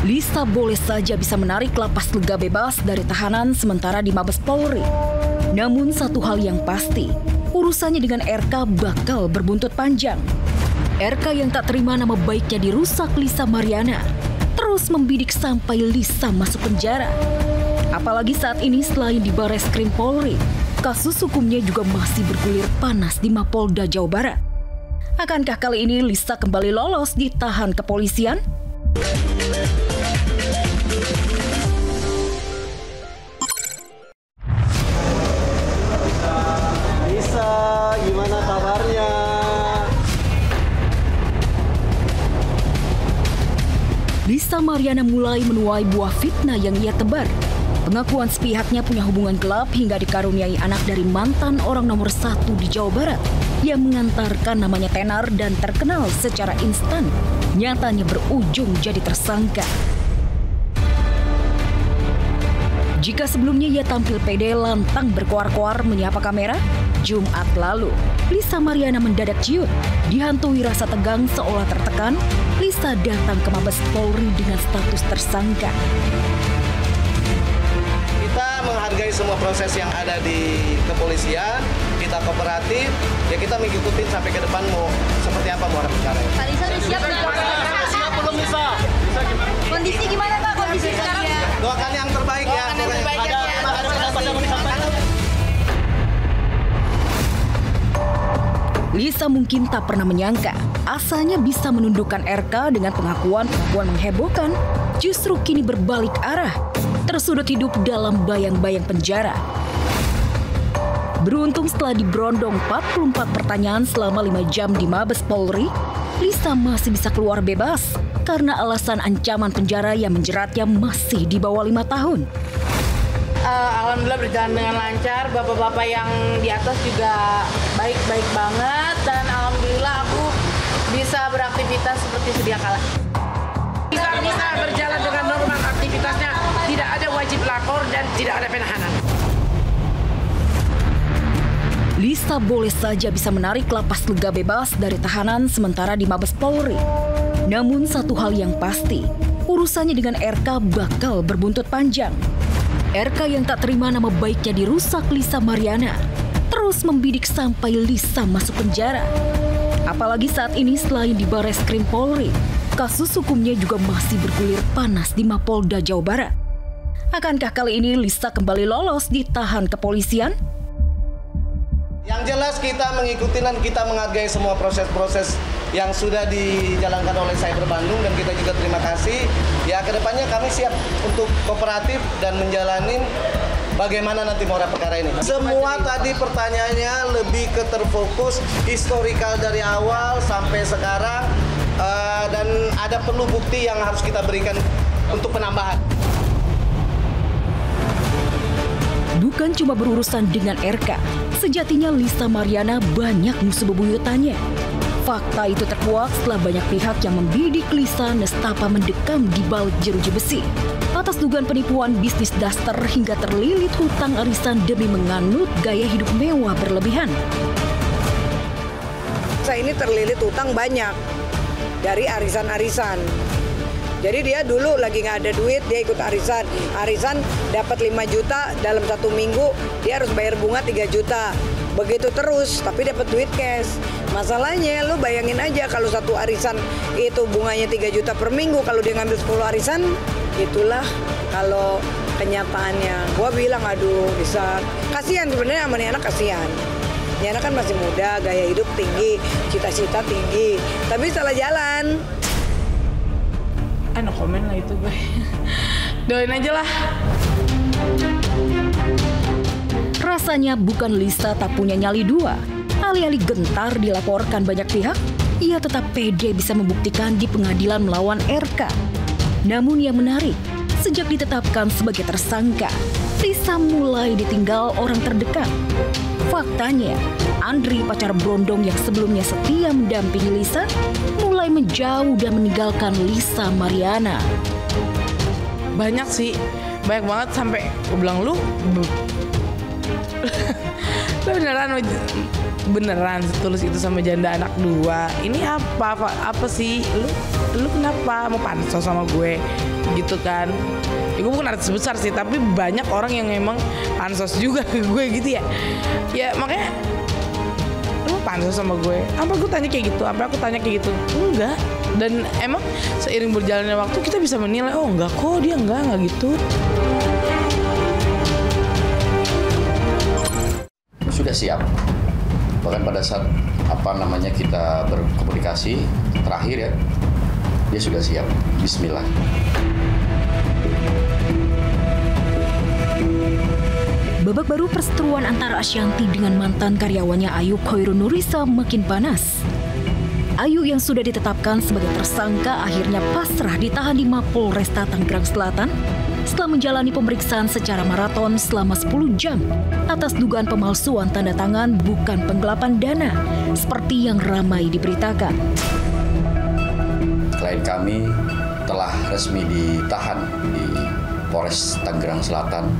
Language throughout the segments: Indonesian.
Lisa boleh saja bisa menarik lapas lega bebas dari tahanan sementara di Mabes Polri. Namun satu hal yang pasti, urusannya dengan RK bakal berbuntut panjang. RK yang tak terima nama baiknya dirusak Lisa Mariana terus membidik sampai Lisa masuk penjara. Apalagi saat ini selain di Barreskrim Polri, kasus hukumnya juga masih bergulir panas di Mapolda Jawa Barat. Akankah kali ini Lisa kembali lolos ditahan kepolisian? Lisa, gimana kabarnya? Lisa Mariana mulai menuai buah fitnah yang ia tebar. Pengakuan sepihaknya punya hubungan gelap hingga dikaruniai anak dari mantan orang nomor 1 di Jawa Barat yang mengantarkan namanya tenar dan terkenal secara instan. Nyatanya berujung jadi tersangka. Jika sebelumnya ia tampil pede lantang berkoar-koar menyapa kamera, Jumat lalu Lisa Mariana mendadak ciut. Dihantui rasa tegang seolah tertekan, Lisa datang ke Mabes Polri dengan status tersangka. Kita menghargai semua proses yang ada di kepolisian, kita kooperatif, ya kita mengikuti sampai ke depan mau seperti apa muara perkara. Pak Lisa udah siap Siap belum Lisa? Kondisi gimana Pak? Kondisi sekarang? Doakan yang terbaik ya. Ada pendapat yang mau disampaikan? Lisa mungkin tak pernah menyangka asalnya bisa menundukkan RK dengan pengakuan menghebohkan, justru kini berbalik arah, tersudut hidup dalam bayang-bayang penjara. Beruntung setelah diberondong 44 pertanyaan selama 5 jam di Mabes Polri, Lisa masih bisa keluar bebas karena alasan ancaman penjara yang menjeratnya masih di bawah 5 tahun. Alhamdulillah berjalan dengan lancar, bapak-bapak yang di atas juga baik-baik banget, dan alhamdulillah aku bisa beraktivitas seperti sedia kala. Kita bisa berjalan dengan normal aktivitasnya, tidak ada wajib lapor dan tidak ada penahanan. Lisa boleh saja bisa menarik lapas lega bebas dari tahanan sementara di Mabes Polri. Namun satu hal yang pasti, urusannya dengan RK bakal berbuntut panjang. RK yang tak terima nama baiknya dirusak Lisa Mariana terus membidik sampai Lisa masuk penjara. Apalagi saat ini selain di Barreskrim Polri, kasus hukumnya juga masih bergulir panas di Mapolda Jawa Barat. Akankah kali ini Lisa kembali lolos ditahan kepolisian? Yang jelas kita mengikuti dan kita menghargai semua proses-proses yang sudah dijalankan oleh Cyber Bandung, dan kita juga terima kasih. Ya, kedepannya kami siap untuk kooperatif dan menjalani bagaimana nanti muara perkara ini. Semua tadi pertanyaannya lebih ke terfokus historikal dari awal sampai sekarang, dan ada perlu bukti yang harus kita berikan untuk penambahan. Bukan cuma berurusan dengan RK, sejatinya Lisa Mariana banyak musuh bebuyutannya. Fakta itu terkuak setelah banyak pihak yang membidik Lisa nestapa mendekam di balik jeruji besi atas dugaan penipuan bisnis daster hingga terlilit hutang arisan demi menganut gaya hidup mewah berlebihan. Saya ini terlilit hutang banyak dari arisan-arisan. Jadi dia dulu lagi nggak ada duit, dia ikut arisan. Arisan dapat 5 juta, dalam 1 minggu dia harus bayar bunga 3 juta. Begitu terus, tapi dapat duit cash. Masalahnya lu bayangin aja kalau satu arisan itu bunganya 3 juta per minggu, kalau dia ngambil 10 arisan, itulah kalau kenyataannya. Gua bilang aduh bisa, kasihan sebenarnya sama nih anak, kasihan. Ini anak kan masih muda, gaya hidup tinggi, cita-cita tinggi, tapi salah jalan. No komen lah itu gue. Doain aja lah. Rasanya bukan Lisa tak punya nyali dua. Alih-alih gentar dilaporkan banyak pihak, ia tetap pede bisa membuktikan di pengadilan melawan RK. Namun yang menarik, sejak ditetapkan sebagai tersangka, Lisa mulai ditinggal orang terdekat. Faktanya, Andri, pacar Brondong yang sebelumnya setia mendampingi Lisa, mulai menjauh dan meninggalkan Lisa Mariana. Banyak sih, banyak banget sampai gue bilang lu beneran beneran setulus itu sama janda anak 2. Ini apa sih? Lu kenapa mau pansos sama gue? Gitu kan. Ya gue bukan artis besar sih, tapi banyak orang yang emang pansos juga ke gue gitu ya. Ya makanya lu mau pansos sama gue? Apa gue tanya kayak gitu? Apa aku tanya kayak gitu? Enggak. Dan emang seiring berjalannya waktu kita bisa menilai, oh enggak kok, dia enggak gitu. Sudah siap. Bahkan pada saat kita berkomunikasi terakhir ya, dia sudah siap. Bismillah. Babak baru perseteruan antara Ashanty dengan mantan karyawannya Ayu Khoirunurisa makin panas. Ayu yang sudah ditetapkan sebagai tersangka akhirnya pasrah ditahan di Mapolresta Tangerang Selatan setelah menjalani pemeriksaan secara maraton selama 10 jam atas dugaan pemalsuan tanda tangan bukan penggelapan dana seperti yang ramai diberitakan. Klien kami telah resmi ditahan di Polres Tangerang Selatan.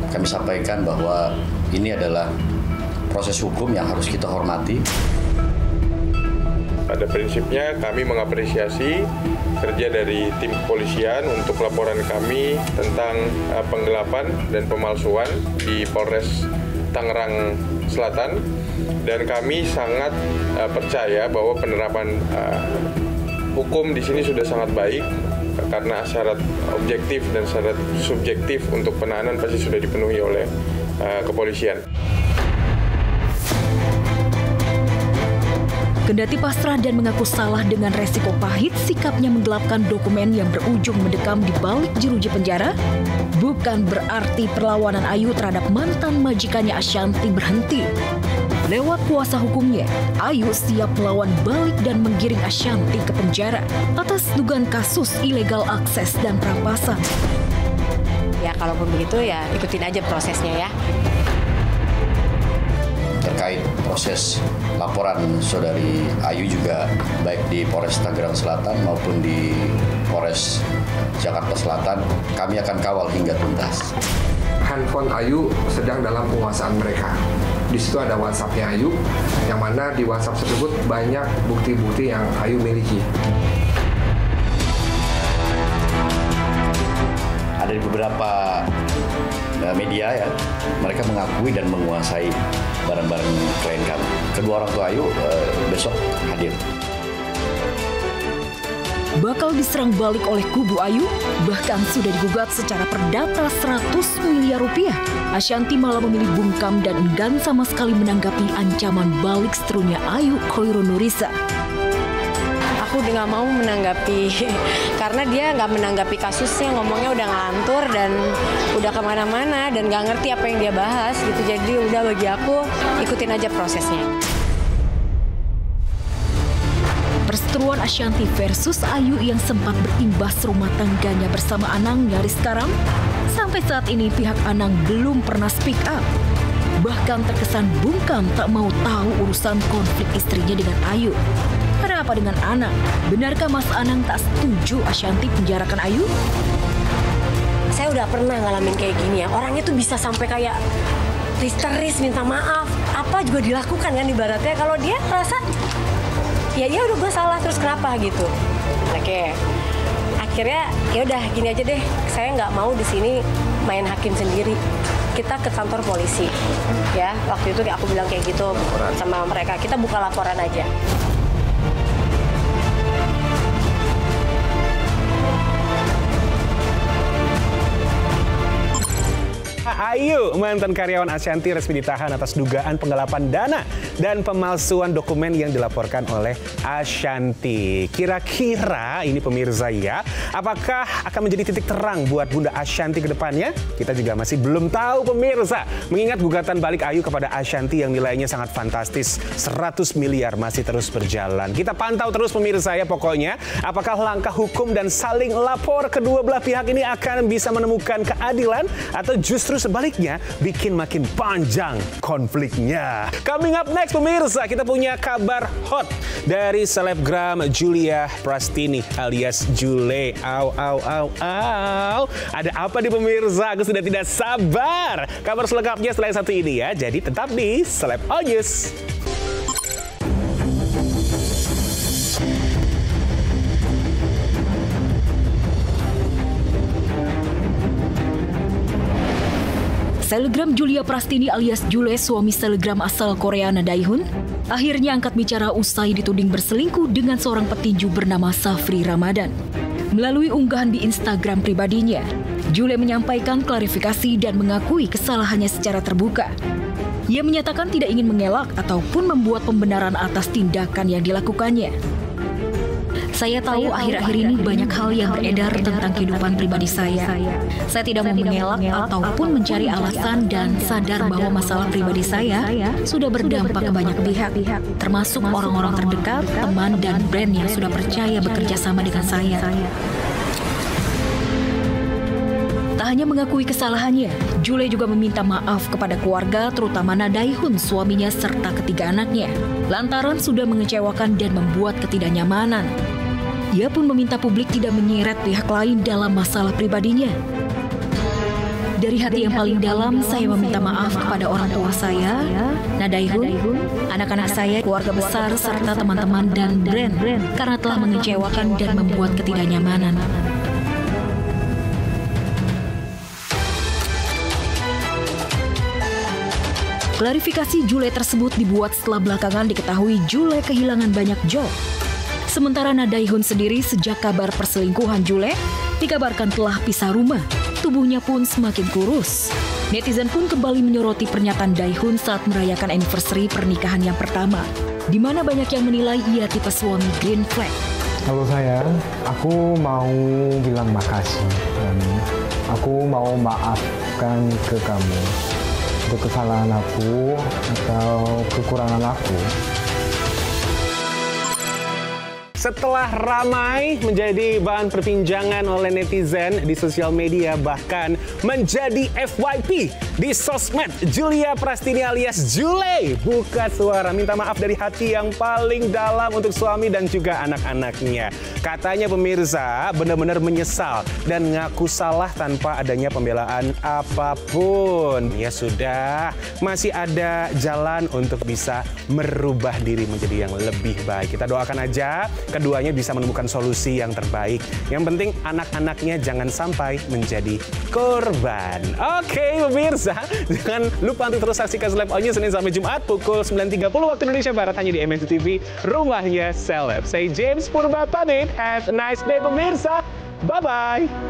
Kami sampaikan bahwa ini adalah proses hukum yang harus kita hormati. Pada prinsipnya kami mengapresiasi kerja dari tim kepolisian untuk laporan kami tentang penggelapan dan pemalsuan di Polres Tangerang Selatan, dan kami sangat percaya bahwa penerapan hukum di sini sudah sangat baik karena syarat objektif dan syarat subjektif untuk penahanan pasti sudah dipenuhi oleh kepolisian. Kendati pasrah dan mengaku salah dengan resiko pahit, sikapnya menggelapkan dokumen yang berujung mendekam di balik jeruji penjara, bukan berarti perlawanan Ayu terhadap mantan majikannya Ashanty berhenti. Lewat kuasa hukumnya, Ayu siap melawan balik dan menggiring Ashanty ke penjara atas dugaan kasus ilegal akses dan perampasan. Ya kalaupun begitu ya ikutin aja prosesnya ya. Terkait proses laporan saudari Ayu juga baik di Polres Tangerang Selatan maupun di Polres Jakarta Selatan, kami akan kawal hingga tuntas. Handphone Ayu sedang dalam penguasaan mereka. Di situ ada WhatsApp-nya Ayu, yang mana di WhatsApp tersebut banyak bukti-bukti yang Ayu miliki. Ada di beberapa media ya, mereka mengakui dan menguasai barang-barang klien kami. Kedua orang tua Ayu besok hadir. Bakal diserang balik oleh kubu Ayu, bahkan sudah digugat secara perdata 100 miliar rupiah. Ashanty malah memilih bungkam dan enggan sama sekali menanggapi ancaman balik seterunya Ayu Khoirunurisa. Aku udah nggak mau menanggapi karena dia nggak menanggapi kasusnya, ngomongnya udah ngelantur dan udah kemana-mana dan nggak ngerti apa yang dia bahas gitu. Jadi udah bagi aku ikutin aja prosesnya. Perseteruan Ashanty versus Ayu yang sempat berimbas rumah tangganya bersama Anang nyaris karam. Sampai saat ini pihak Anang belum pernah speak up. Bahkan terkesan bungkam tak mau tahu urusan konflik istrinya dengan Ayu. Kenapa dengan Anang? Benarkah Mas Anang tak setuju Ashanty penjarakan Ayu? Saya udah pernah ngalamin kayak gini ya. Orangnya tuh bisa sampai kayak histeris minta maaf. Apa juga dilakukan kan ibaratnya. Kalau dia merasa ya udah gue salah terus kenapa gitu. Oke. Akhirnya ya udah gini aja deh. Saya nggak mau di sini main hakim sendiri. Kita ke kantor polisi. Ya, waktu itu aku bilang kayak gitu sama mereka. Kita buka laporan aja. Ayu, mantan karyawan Ashanty resmi ditahan atas dugaan penggelapan dana dan pemalsuan dokumen yang dilaporkan oleh Ashanty. Kira-kira ini pemirsa ya, apakah akan menjadi titik terang buat Bunda Ashanty ke depannya? Kita juga masih belum tahu pemirsa. Mengingat gugatan balik Ayu kepada Ashanty yang nilainya sangat fantastis, 100 miliar masih terus berjalan. Kita pantau terus pemirsa ya pokoknya. Apakah langkah hukum dan saling lapor kedua belah pihak ini akan bisa menemukan keadilan atau justru sebaliknya bikin makin panjang konfliknya. Coming up next pemirsa, kita punya kabar hot dari selebgram Julia Prastini alias Jule. Ada apa nih pemirsa? Aku sudah tidak sabar. Kabar selengkapnya setelah yang satu ini ya. Jadi tetap di Celeb All News. Selebgram Julia Prastini alias Jule, suami selebgram asal Korea Na Dae-hun, akhirnya angkat bicara usai dituding berselingkuh dengan seorang petinju bernama Safri Ramadan. Melalui unggahan di Instagram pribadinya, Jule menyampaikan klarifikasi dan mengakui kesalahannya secara terbuka. Ia menyatakan tidak ingin mengelak ataupun membuat pembenaran atas tindakan yang dilakukannya. Saya tahu akhir-akhir ini banyak hal yang beredar tentang kehidupan pribadi saya. Saya tidak mau mengelak ataupun mencari alasan dan sadar bahwa masalah pribadi saya sudah berdampak ke banyak pihak, termasuk orang-orang terdekat, teman, dan brand yang sudah percaya bekerja sama dengan saya. Tak hanya mengakui kesalahannya, Jule juga meminta maaf kepada keluarga, terutama Na Dae-hun, suaminya, serta ketiga anaknya, lantaran sudah mengecewakan dan membuat ketidaknyamanan. Ia pun meminta publik tidak menyeret pihak lain dalam masalah pribadinya. Dari hati yang paling dalam, saya meminta maaf kepada orang tua saya, Na Dae-hun, anak-anak saya, keluarga besar, serta teman-teman dan brand, karena telah mengecewakan dan membuat ketidaknyamanan. Klarifikasi Jule tersebut dibuat setelah belakangan diketahui Jule kehilangan banyak job. Sementara Na Dae-hun sendiri sejak kabar perselingkuhan Jule dikabarkan telah pisah rumah, tubuhnya pun semakin kurus. Netizen pun kembali menyoroti pernyataan Dae-hun saat merayakan anniversary pernikahan yang pertama, di mana banyak yang menilai ia tipe suami green flag. Halo sayang, aku mau bilang makasih dan aku mau maafkan ke kamu untuk kesalahan aku atau kekurangan aku. Setelah ramai menjadi bahan perbincangan oleh netizen di sosial media, bahkan menjadi FYP di sosmed, Julia Prastini alias Jule buka suara minta maaf dari hati yang paling dalam untuk suami dan juga anak-anaknya. Katanya pemirsa benar-benar menyesal dan ngaku salah tanpa adanya pembelaan apapun. Ya sudah, masih ada jalan untuk bisa merubah diri menjadi yang lebih baik. Kita doakan aja keduanya bisa menemukan solusi yang terbaik. Yang penting anak-anaknya jangan sampai menjadi korban. Oke pemirsa, jangan lupa untuk terus saksikan Seleb On News Senin sampai Jumat pukul 9.30 waktu Indonesia Barat hanya di MNC TV, rumahnya seleb. Saya James Purba pamit. Have a nice day pemirsa. Bye-bye.